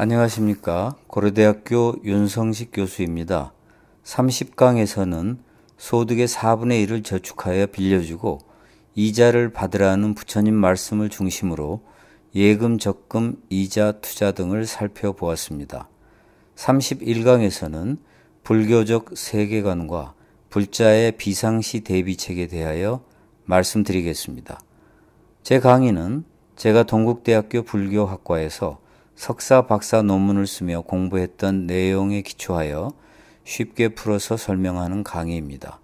안녕하십니까. 고려대학교 윤성식 교수입니다. 30강에서는 소득의 4분의 1을 저축하여 빌려주고 이자를 받으라는 부처님 말씀을 중심으로 예금, 적금, 이자, 투자 등을 살펴보았습니다. 31강에서는 불교적 세계관과 불자의 비상시 대비책에 대하여 말씀드리겠습니다. 제 강의는 제가 동국대학교 불교학과에서 석사, 박사 논문을 쓰며 공부했던 내용에 기초하여 쉽게 풀어서 설명하는 강의입니다.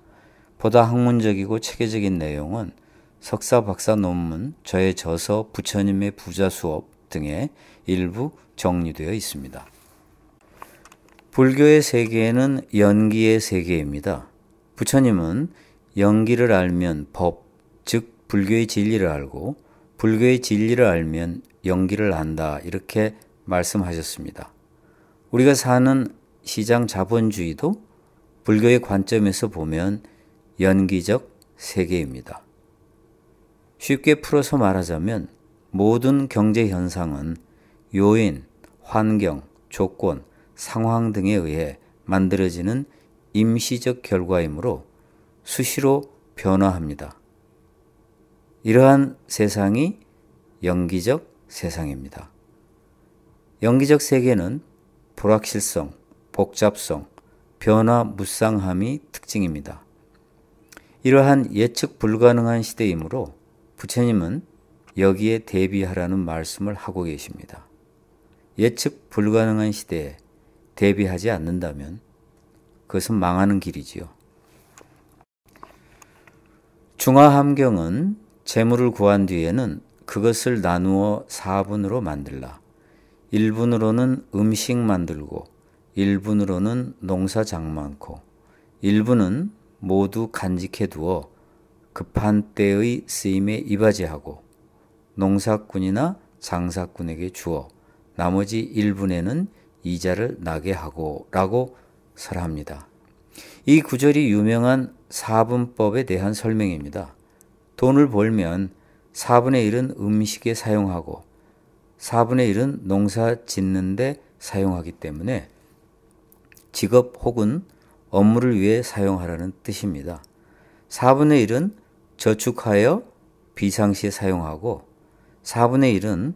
보다 학문적이고 체계적인 내용은 석사, 박사 논문, 저의 저서, 부처님의 부자 수업 등에 일부 정리되어 있습니다. 불교의 세계는 연기의 세계입니다. 부처님은 연기를 알면 법, 즉 불교의 진리를 알고 불교의 진리를 알면 연기를 안다, 이렇게 말씀하셨습니다. 우리가 사는 시장 자본주의도 불교의 관점에서 보면 연기적 세계입니다. 쉽게 풀어서 말하자면 모든 경제 현상은 요인, 환경, 조건, 상황 등에 의해 만들어지는 임시적 결과이므로 수시로 변화합니다. 이러한 세상이 연기적 세상입니다. 연기적 세계는 불확실성, 복잡성, 변화 무쌍함이 특징입니다. 이러한 예측 불가능한 시대이므로 부처님은 여기에 대비하라는 말씀을 하고 계십니다. 예측 불가능한 시대에 대비하지 않는다면 그것은 망하는 길이지요. 중화함경은 재물을 구한 뒤에는 그것을 나누어 4분으로 만들라. 1분으로는 음식 만들고 1분으로는 농사 장만코 1분은 모두 간직해 두어 급한 때의 쓰임에 이바지하고 농사꾼이나 장사꾼에게 주어 나머지 1분에는 이자를 나게 하고 라고 설합니다. 이 구절이 유명한 4분법에 대한 설명입니다. 돈을 벌면 4분의 1은 음식에 사용하고 4분의 1은 농사 짓는 데 사용하기 때문에 직업 혹은 업무를 위해 사용하라는 뜻입니다. 4분의 1은 저축하여 비상시에 사용하고 4분의 1은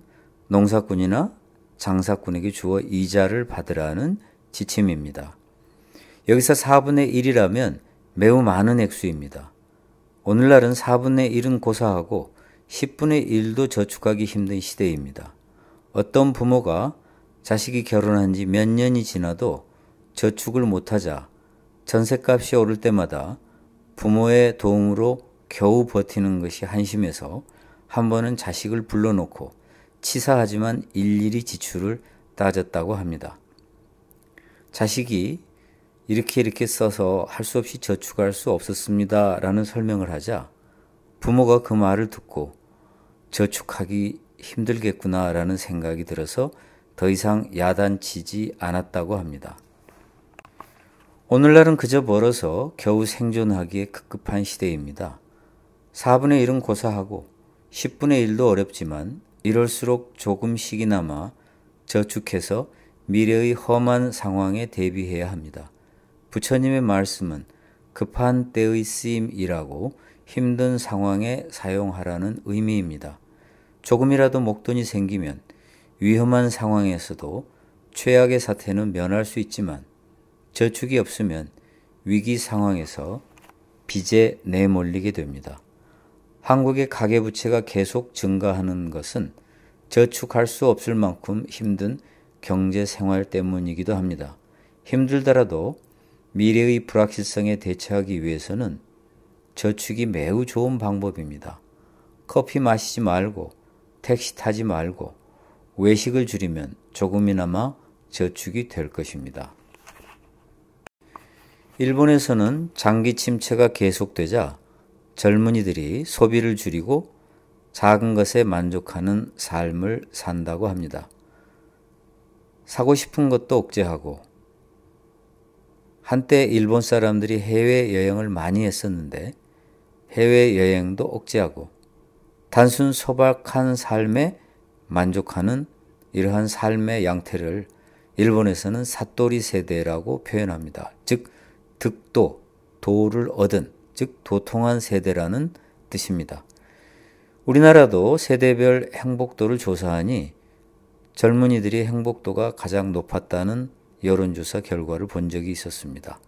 농사꾼이나 장사꾼에게 주어 이자를 받으라는 지침입니다. 여기서 4분의 1이라면 매우 많은 액수입니다. 오늘날은 4분의 1은 고사하고 10분의 1도 저축하기 힘든 시대입니다. 어떤 부모가 자식이 결혼한 지 몇 년이 지나도 저축을 못하자 전셋값이 오를 때마다 부모의 도움으로 겨우 버티는 것이 한심해서 한 번은 자식을 불러놓고 치사하지만 일일이 지출을 따졌다고 합니다. 자식이 이렇게 써서 할 수 없이 저축할 수 없었습니다 라는 설명을 하자 부모가 그 말을 듣고 저축하기 힘들겠구나 라는 생각이 들어서 더 이상 야단치지 않았다고 합니다. 오늘날은 그저 벌어서 겨우 생존하기에 급급한 시대입니다. 4분의 1은 고사하고 10분의 1도 어렵지만 이럴수록 조금씩이나마 저축해서 미래의 험한 상황에 대비해야 합니다. 부처님의 말씀은 급한 때의 쓰임이라고 힘든 상황에 사용하라는 의미입니다. 조금이라도 목돈이 생기면 위험한 상황에서도 최악의 사태는 면할 수 있지만 저축이 없으면 위기 상황에서 빚에 내몰리게 됩니다. 한국의 가계부채가 계속 증가하는 것은 저축할 수 없을 만큼 힘든 경제 생활 때문이기도 합니다. 힘들더라도 미래의 불확실성에 대처하기 위해서는 저축이 매우 좋은 방법입니다. 커피 마시지 말고 택시 타지 말고 외식을 줄이면 조금이나마 저축이 될 것입니다. 일본에서는 장기 침체가 계속되자 젊은이들이 소비를 줄이고 작은 것에 만족하는 삶을 산다고 합니다. 사고 싶은 것도 억제하고 한때 일본 사람들이 해외여행을 많이 했었는데 해외여행도 억제하고 단순 소박한 삶에 만족하는 이러한 삶의 양태를 일본에서는 사또리 세대라고 표현합니다. 즉 득도, 도를 얻은, 즉 도통한 세대라는 뜻입니다. 우리나라도 세대별 행복도를 조사하니 젊은이들이 행복도가 가장 높았다는 여론조사 결과를 본 적이 있었습니다.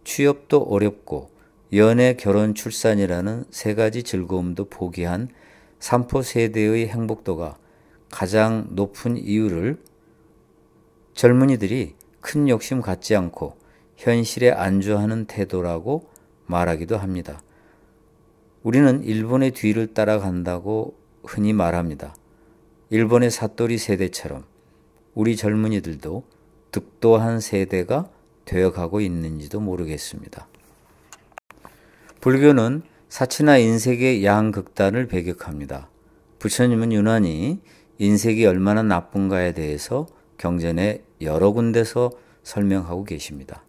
취업도 어렵고 연애, 결혼, 출산이라는 세 가지 즐거움도 포기한 삼포 세대의 행복도가 가장 높은 이유를 젊은이들이 큰 욕심 갖지 않고 현실에 안주하는 태도라고 말하기도 합니다. 우리는 일본의 뒤를 따라간다고 흔히 말합니다. 일본의 사또리 세대처럼 우리 젊은이들도 득도한 세대가 되어가고 있는지도 모르겠습니다. 불교는 사치나 인색의 양극단을 배격합니다. 부처님은 유난히 인색이 얼마나 나쁜가에 대해서 경전에 여러 군데서 설명하고 계십니다.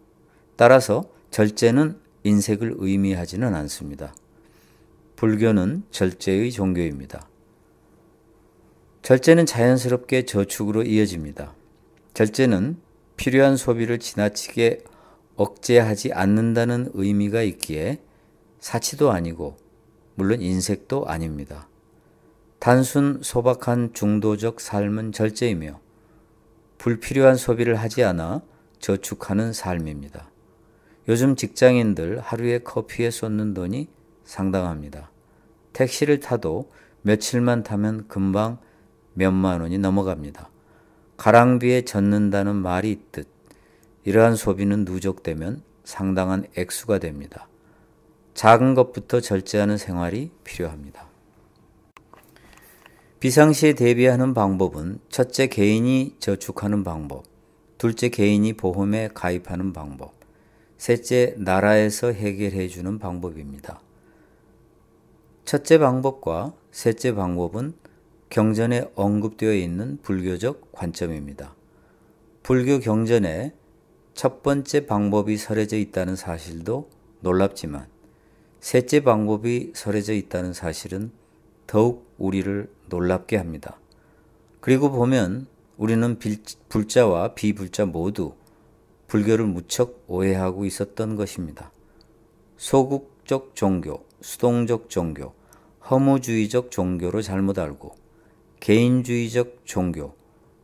따라서 절제는 인색을 의미하지는 않습니다. 불교는 절제의 종교입니다. 절제는 자연스럽게 저축으로 이어집니다. 절제는 필요한 소비를 지나치게 억제하지 않는다는 의미가 있기에 사치도 아니고 물론 인색도 아닙니다. 단순 소박한 중도적 삶은 절제이며 불필요한 소비를 하지 않아 저축하는 삶입니다. 요즘 직장인들 하루에 커피에 쏟는 돈이 상당합니다. 택시를 타도 며칠만 타면 금방 몇만 원이 넘어갑니다. 가랑비에 젖는다는 말이 있듯 이러한 소비는 누적되면 상당한 액수가 됩니다. 작은 것부터 절제하는 생활이 필요합니다. 비상시에 대비하는 방법은 첫째, 개인이 저축하는 방법, 둘째, 개인이 보험에 가입하는 방법, 셋째, 나라에서 해결해 주는 방법입니다. 첫째 방법과 셋째 방법은 경전에 언급되어 있는 불교적 관점입니다. 불교 경전에 첫 번째 방법이 설해져 있다는 사실도 놀랍지만 셋째 방법이 설해져 있다는 사실은 더욱 우리를 놀랍게 합니다. 그리고 보면 우리는 불자와 비불자 모두 불교를 무척 오해하고 있었던 것입니다. 소극적 종교, 수동적 종교, 허무주의적 종교로 잘못 알고 개인주의적 종교,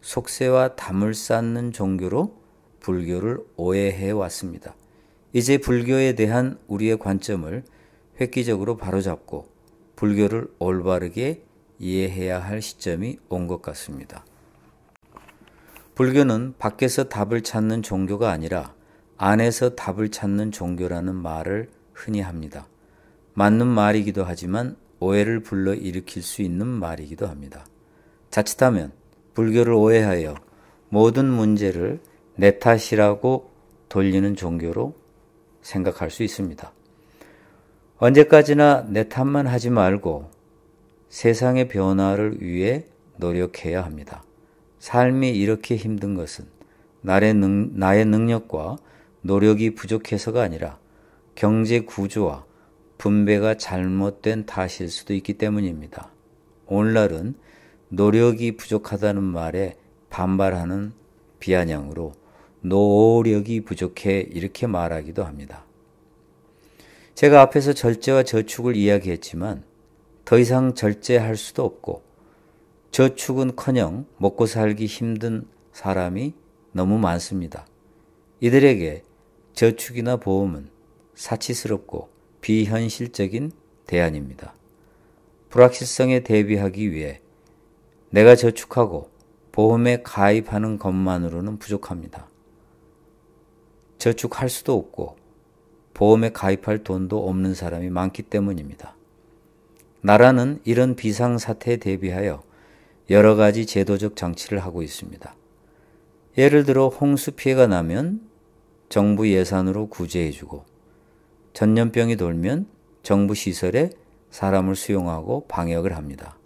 속세와 담을 쌓는 종교로 불교를 오해해 왔습니다. 이제 불교에 대한 우리의 관점을 획기적으로 바로잡고 불교를 올바르게 이해해야 할 시점이 온 것 같습니다. 불교는 밖에서 답을 찾는 종교가 아니라 안에서 답을 찾는 종교라는 말을 흔히 합니다. 맞는 말이기도 하지만 오해를 불러일으킬 수 있는 말이기도 합니다. 자칫하면 불교를 오해하여 모든 문제를 내 탓이라고 돌리는 종교로 생각할 수 있습니다. 언제까지나 내 탓만 하지 말고 세상의 변화를 위해 노력해야 합니다. 삶이 이렇게 힘든 것은 나의 능력과 노력이 부족해서가 아니라 경제 구조와 분배가 잘못된 탓일 수도 있기 때문입니다. 오늘날은 노력이 부족하다는 말에 반발하는 비아냥으로 노력이 부족해 이렇게 말하기도 합니다. 제가 앞에서 절제와 저축을 이야기했지만 더 이상 절제할 수도 없고 저축은커녕 먹고 살기 힘든 사람이 너무 많습니다. 이들에게 저축이나 보험은 사치스럽고 비현실적인 대안입니다. 불확실성에 대비하기 위해 내가 저축하고 보험에 가입하는 것만으로는 부족합니다. 저축할 수도 없고 보험에 가입할 돈도 없는 사람이 많기 때문입니다. 나라는 이런 비상사태에 대비하여 여러 가지 제도적 장치를 하고 있습니다. 예를 들어 홍수 피해가 나면 정부 예산으로 구제해주고 전염병이 돌면 정부 시설에 사람을 수용하고 방역을 합니다.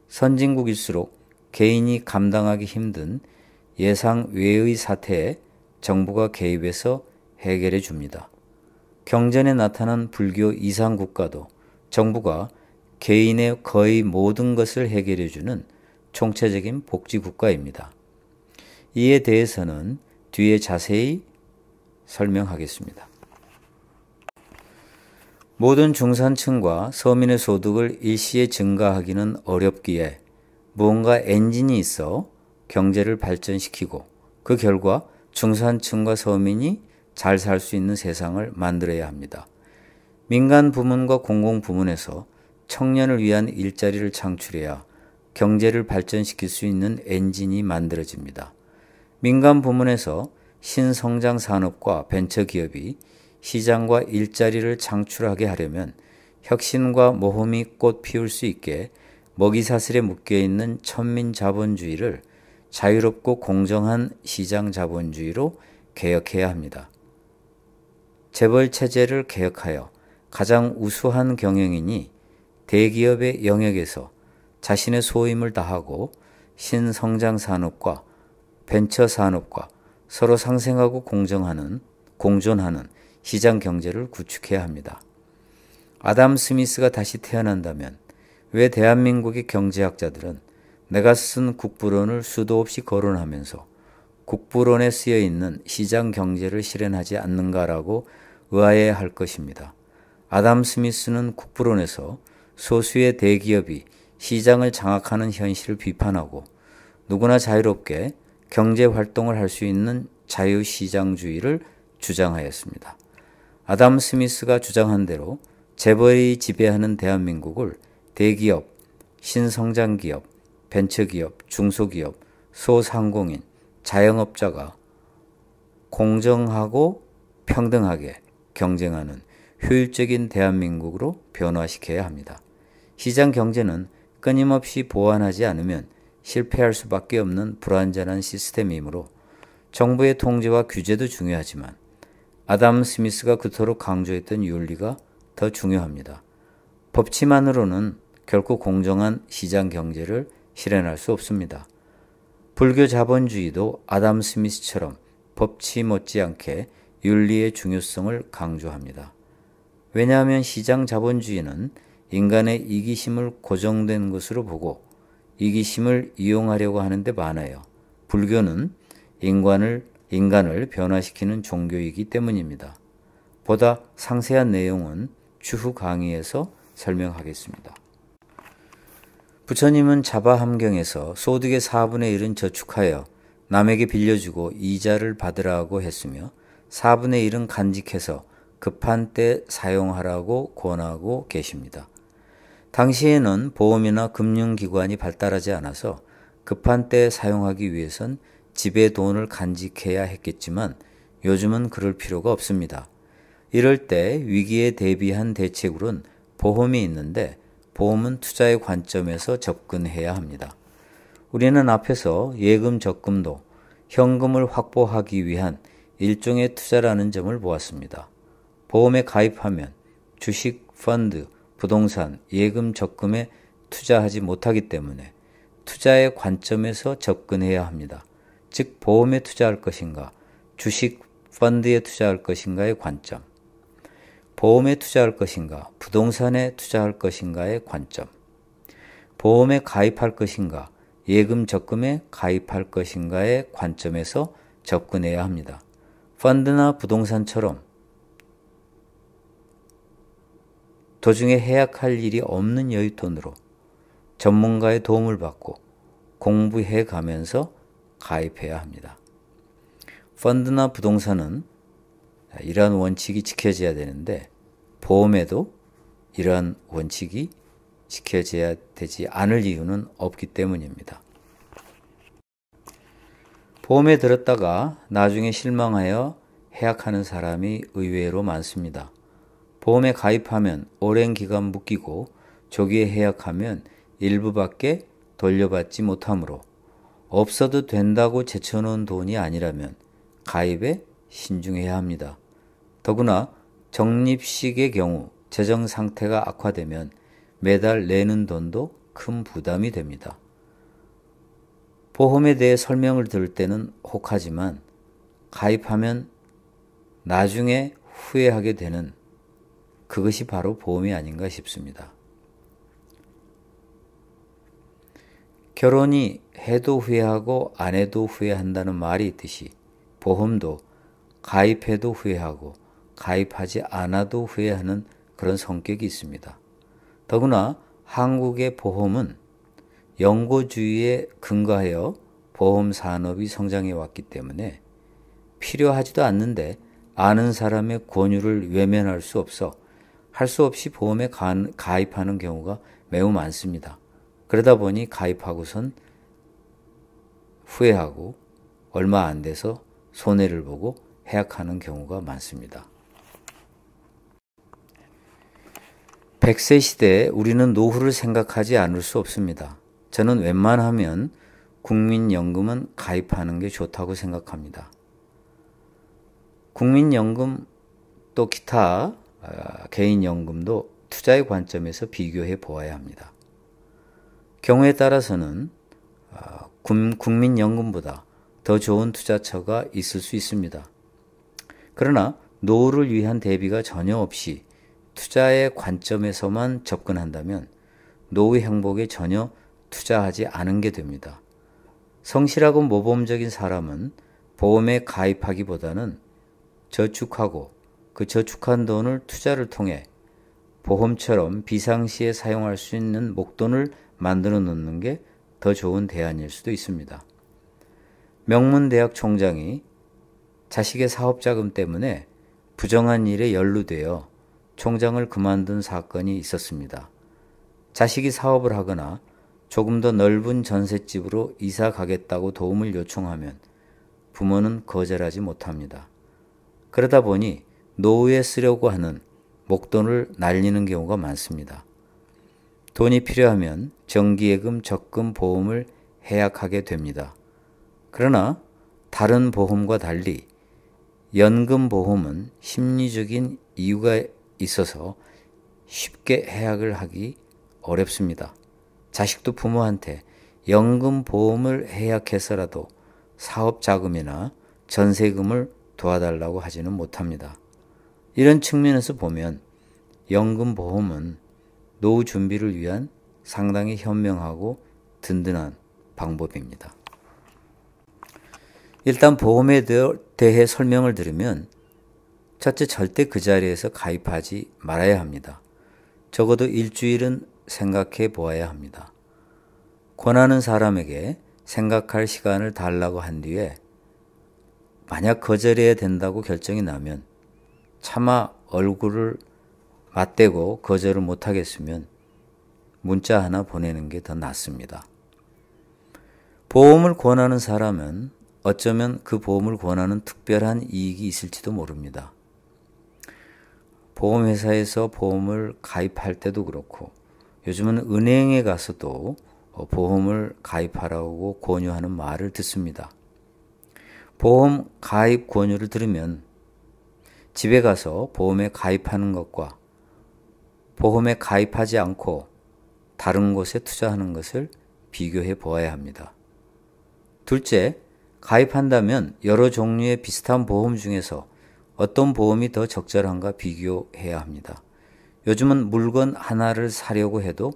선진국일수록 개인이 감당하기 힘든 예상 외의 사태에 정부가 개입해서 해결해 줍니다. 경전에 나타난 불교 이상국가도 정부가 개인의 거의 모든 것을 해결해 주는 총체적인 복지국가입니다. 이에 대해서는 뒤에 자세히 설명하겠습니다. 모든 중산층과 서민의 소득을 일시에 증가하기는 어렵기에 무언가 엔진이 있어 경제를 발전시키고 그 결과 중산층과 서민이 잘 살 수 있는 세상을 만들어야 합니다. 민간 부문과 공공 부문에서 청년을 위한 일자리를 창출해야 경제를 발전시킬 수 있는 엔진이 만들어집니다. 민간 부문에서 신성장 산업과 벤처기업이 시장과 일자리를 창출하게 하려면 혁신과 모험이 꽃 피울 수 있게 먹이사슬에 묶여있는 천민자본주의를 자유롭고 공정한 시장자본주의로 개혁해야 합니다. 재벌체제를 개혁하여 가장 우수한 경영인이 대기업의 영역에서 자신의 소임을 다하고 신성장산업과 벤처산업과 서로 상생하고 공존하는 시장경제를 구축해야 합니다. 아담 스미스가 다시 태어난다면 왜 대한민국의 경제학자들은 내가 쓴 국부론을 수도 없이 거론하면서 국부론에 쓰여있는 시장경제를 실현하지 않는가라고 의아해할 것입니다. 아담 스미스는 국부론에서 소수의 대기업이 시장을 장악하는 현실을 비판하고 누구나 자유롭게 경제활동을 할 수 있는 자유시장주의를 주장하였습니다. 아담 스미스가 주장한 대로 재벌이 지배하는 대한민국을 대기업, 신성장기업, 벤처기업, 중소기업, 소상공인, 자영업자가 공정하고 평등하게 경쟁하는 효율적인 대한민국으로 변화시켜야 합니다. 시장 경제는 끊임없이 보완하지 않으면 실패할 수밖에 없는 불완전한 시스템이므로 정부의 통제와 규제도 중요하지만 아담 스미스가 그토록 강조했던 윤리가 더 중요합니다. 법치만으로는 결코 공정한 시장 경제를 실현할 수 없습니다. 불교 자본주의도 아담 스미스처럼 법치 못지않게 윤리의 중요성을 강조합니다. 왜냐하면 시장 자본주의는 인간의 이기심을 고정된 것으로 보고 이기심을 이용하려고 하는데 많아요. 불교는 인간을 변화시키는 종교이기 때문입니다. 보다 상세한 내용은 추후 강의에서 설명하겠습니다. 부처님은 자바함경에서 소득의 4분의 1은 저축하여 남에게 빌려주고 이자를 받으라고 했으며 4분의 1은 간직해서 급한 때 사용하라고 권하고 계십니다. 당시에는 보험이나 금융기관이 발달하지 않아서 급한 때 사용하기 위해선 집에 돈을 간직해야 했겠지만 요즘은 그럴 필요가 없습니다. 이럴 때 위기에 대비한 대책으로는 보험이 있는데 보험은 투자의 관점에서 접근해야 합니다. 우리는 앞에서 예금 적금도 현금을 확보하기 위한 일종의 투자라는 점을 보았습니다. 보험에 가입하면 주식, 펀드, 부동산, 예금, 적금에 투자하지 못하기 때문에 투자의 관점에서 접근해야 합니다. 즉 보험에 투자할 것인가, 주식, 펀드에 투자할 것인가의 관점, 보험에 투자할 것인가, 부동산에 투자할 것인가의 관점, 보험에 가입할 것인가, 예금, 적금에 가입할 것인가의 관점에서 접근해야 합니다. 펀드나 부동산처럼 도중에 해약할 일이 없는 여윳돈으로 전문가의 도움을 받고 공부해 가면서 가입해야 합니다. 펀드나 부동산은 이러한 원칙이 지켜져야 되는데 보험에도 이러한 원칙이 지켜져야 되지 않을 이유는 없기 때문입니다. 보험에 들었다가 나중에 실망하여 해약하는 사람이 의외로 많습니다. 보험에 가입하면 오랜 기간 묶이고 조기에 해약하면 일부밖에 돌려받지 못하므로 없어도 된다고 제쳐놓은 돈이 아니라면 가입에 신중해야 합니다. 더구나 적립식의 경우 재정 상태가 악화되면 매달 내는 돈도 큰 부담이 됩니다. 보험에 대해 설명을 들을 때는 혹하지만 가입하면 나중에 후회하게 되는 그것이 바로 보험이 아닌가 싶습니다. 결혼이 해도 후회하고 안 해도 후회한다는 말이 있듯이 보험도 가입해도 후회하고 가입하지 않아도 후회하는 그런 성격이 있습니다. 더구나 한국의 보험은 연고주의에 근거하여 보험 산업이 성장해 왔기 때문에 필요하지도 않는데 아는 사람의 권유를 외면할 수 없어 할 수 없이 보험에 가입하는 경우가 매우 많습니다. 그러다 보니 가입하고선 후회하고 얼마 안 돼서 손해를 보고 해약하는 경우가 많습니다. 100세 시대에 우리는 노후를 생각하지 않을 수 없습니다. 저는 웬만하면 국민연금은 가입하는 게 좋다고 생각합니다. 국민연금 또 기타 개인연금도 투자의 관점에서 비교해 보아야 합니다. 경우에 따라서는 국민연금보다 더 좋은 투자처가 있을 수 있습니다. 그러나 노후를 위한 대비가 전혀 없이 투자의 관점에서만 접근한다면 노후 행복에 전혀 투자하지 않은 게 됩니다. 성실하고 모범적인 사람은 보험에 가입하기보다는 저축하고 그 저축한 돈을 투자를 통해 보험처럼 비상시에 사용할 수 있는 목돈을 만들어 놓는 게 더 좋은 대안일 수도 있습니다. 명문대학 총장이 자식의 사업자금 때문에 부정한 일에 연루되어 총장을 그만둔 사건이 있었습니다. 자식이 사업을 하거나 조금 더 넓은 전셋집으로 이사 가겠다고 도움을 요청하면 부모는 거절하지 못합니다. 그러다 보니 노후에 쓰려고 하는 목돈을 날리는 경우가 많습니다. 돈이 필요하면 정기예금, 적금 보험을 해약하게 됩니다. 그러나 다른 보험과 달리 연금보험은 심리적인 이유가 있어서 쉽게 해약을 하기 어렵습니다. 자식도 부모한테 연금보험을 해약해서라도 사업자금이나 전세금을 도와달라고 하지는 못합니다. 이런 측면에서 보면 연금보험은 노후 준비를 위한 상당히 현명하고 든든한 방법입니다. 일단 보험에 대해 설명을 드리면 첫째, 절대 그 자리에서 가입하지 말아야 합니다. 적어도 일주일은 생각해 보아야 합니다. 권하는 사람에게 생각할 시간을 달라고 한 뒤에 만약 거절해야 된다고 결정이 나면 차마 얼굴을 맞대고 거절을 못하겠으면 문자 하나 보내는 게 더 낫습니다. 보험을 권하는 사람은 어쩌면 그 보험을 권하는 특별한 이익이 있을지도 모릅니다. 보험회사에서 보험을 가입할 때도 그렇고 요즘은 은행에 가서도 보험을 가입하라고 권유하는 말을 듣습니다. 보험 가입 권유를 들으면 집에 가서 보험에 가입하는 것과 보험에 가입하지 않고 다른 곳에 투자하는 것을 비교해 보아야 합니다. 둘째, 가입한다면 여러 종류의 비슷한 보험 중에서 어떤 보험이 더 적절한가 비교해야 합니다. 요즘은 물건 하나를 사려고 해도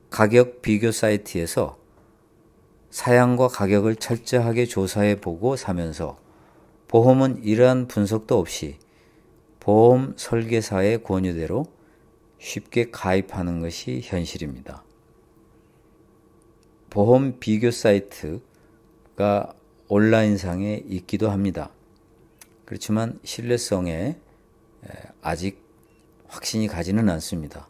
가격 비교 사이트에서 사양과 가격을 철저하게 조사해 보고 사면서 보험은 이러한 분석도 없이 보험 설계사의 권유대로 쉽게 가입하는 것이 현실입니다. 보험 비교 사이트가 온라인상에 있기도 합니다. 그렇지만 신뢰성에 아직 확신이 가지는 않습니다.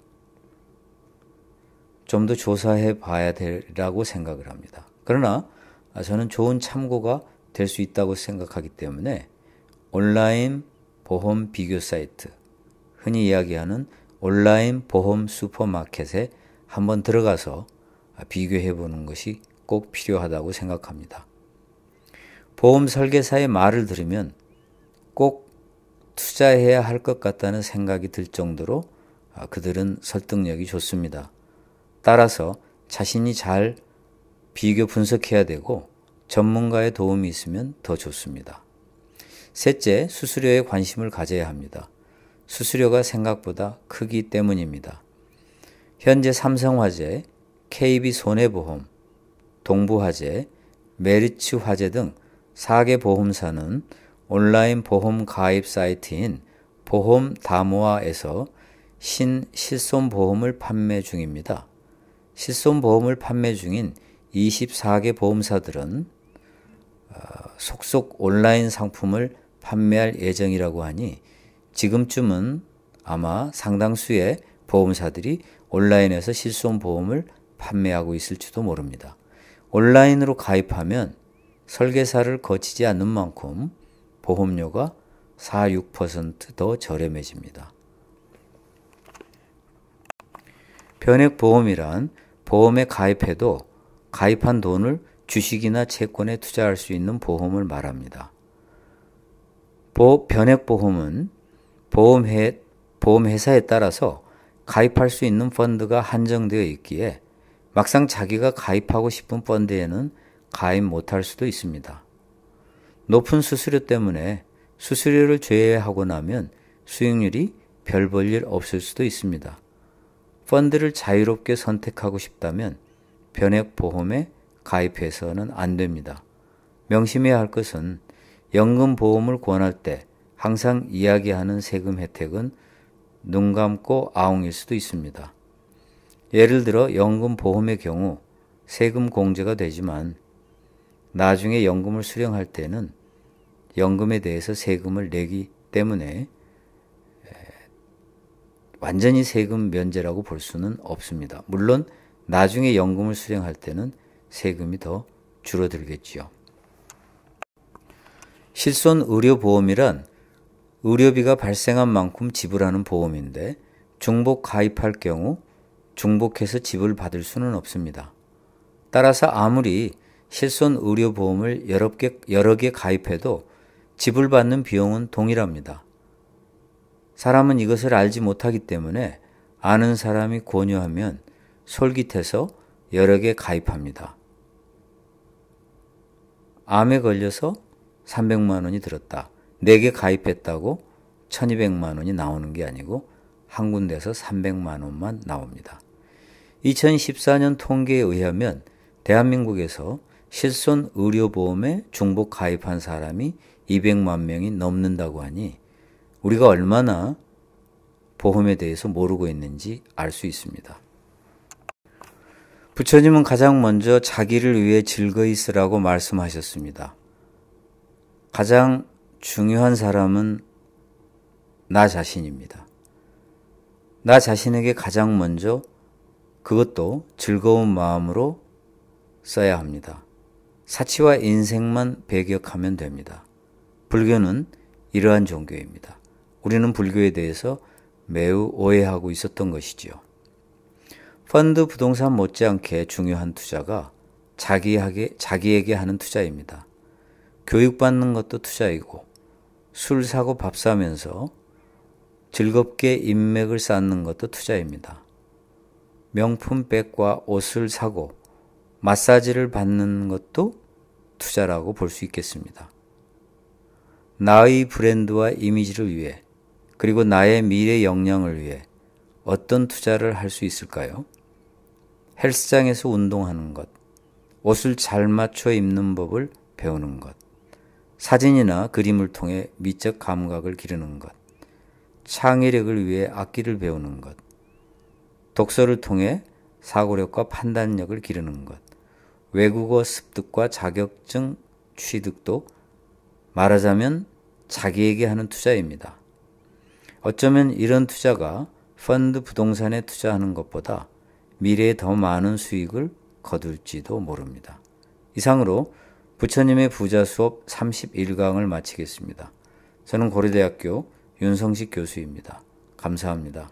좀 더 조사해 봐야 되라고 생각을 합니다. 그러나 저는 좋은 참고가 될 수 있다고 생각하기 때문에 온라인 보험 비교 사이트, 흔히 이야기하는 온라인 보험 슈퍼마켓에 한번 들어가서 비교해 보는 것이 꼭 필요하다고 생각합니다. 보험 설계사의 말을 들으면 꼭 투자해야 할 것 같다는 생각이 들 정도로 그들은 설득력이 좋습니다. 따라서 자신이 잘 비교 분석해야 되고 전문가의 도움이 있으면 더 좋습니다. 셋째, 수수료에 관심을 가져야 합니다. 수수료가 생각보다 크기 때문입니다. 현재 삼성화재, KB손해보험, 동부화재, 메리츠화재 등 4개 보험사는 온라인 보험 가입 사이트인 보험다모아에서 실손보험을 판매 중입니다. 실손보험을 판매 중인 24개 보험사들은 속속 온라인 상품을 판매할 예정이라고 하니 지금쯤은 아마 상당수의 보험사들이 온라인에서 실손보험을 판매하고 있을지도 모릅니다. 온라인으로 가입하면 설계사를 거치지 않는 만큼 보험료가 4~6% 저렴해집니다. 변액보험이란 보험에 가입해도 가입한 돈을 주식이나 채권에 투자할 수 있는 보험을 말합니다. 변액보험은 보험회사에 따라서 가입할 수 있는 펀드가 한정되어 있기에 막상 자기가 가입하고 싶은 펀드에는 가입 못할 수도 있습니다. 높은 수수료 때문에 수수료를 제외하고 나면 수익률이 별 볼 일 없을 수도 있습니다. 펀드를 자유롭게 선택하고 싶다면 변액보험에 가입해서는 안 됩니다. 명심해야 할 것은 연금보험을 권할 때 항상 이야기하는 세금 혜택은 눈 감고 아웅일 수도 있습니다. 예를 들어 연금보험의 경우 세금 공제가 되지만 나중에 연금을 수령할 때는 연금에 대해서 세금을 내기 때문에 완전히 세금 면제라고 볼 수는 없습니다. 물론 나중에 연금을 수령할 때는 세금이 더 줄어들겠지요. 실손의료보험이란 의료비가 발생한 만큼 지불하는 보험인데 중복 가입할 경우 중복해서 지불받을 수는 없습니다. 따라서 아무리 실손의료보험을 여러 개 가입해도 지불받는 비용은 동일합니다. 사람은 이것을 알지 못하기 때문에 아는 사람이 권유하면 솔깃해서 여러 개 가입합니다. 암에 걸려서 300만 원이 들었다. 4개 가입했다고 1200만 원이 나오는 게 아니고 한 군데서 300만 원만 나옵니다. 2014년 통계에 의하면 대한민국에서 실손의료보험에 중복 가입한 사람이 200만 명이 넘는다고 하니 우리가 얼마나 보험에 대해서 모르고 있는지 알 수 있습니다. 부처님은 가장 먼저 자기를 위해 즐거이 쓰라고 말씀하셨습니다. 가장 중요한 사람은 나 자신입니다. 나 자신에게 가장 먼저 그것도 즐거운 마음으로 써야 합니다. 사치와 인생만 배격하면 됩니다. 불교는 이러한 종교입니다. 우리는 불교에 대해서 매우 오해하고 있었던 것이지요. 펀드 부동산 못지않게 중요한 투자가 자기에게 하는 투자입니다. 교육받는 것도 투자이고 술 사고 밥 사면서 즐겁게 인맥을 쌓는 것도 투자입니다. 명품 백과 옷을 사고 마사지를 받는 것도 투자라고 볼 수 있겠습니다. 나의 브랜드와 이미지를 위해 그리고 나의 미래 역량을 위해 어떤 투자를 할 수 있을까요? 헬스장에서 운동하는 것, 옷을 잘 맞춰 입는 법을 배우는 것, 사진이나 그림을 통해 미적 감각을 기르는 것, 창의력을 위해 악기를 배우는 것, 독서를 통해 사고력과 판단력을 기르는 것, 외국어 습득과 자격증 취득도 말하자면 자기에게 하는 투자입니다. 어쩌면 이런 투자가 펀드 부동산에 투자하는 것보다 미래에 더 많은 수익을 거둘지도 모릅니다. 이상으로 부처님의 부자 수업 31강을 마치겠습니다. 저는 고려대학교 윤성식 교수입니다. 감사합니다.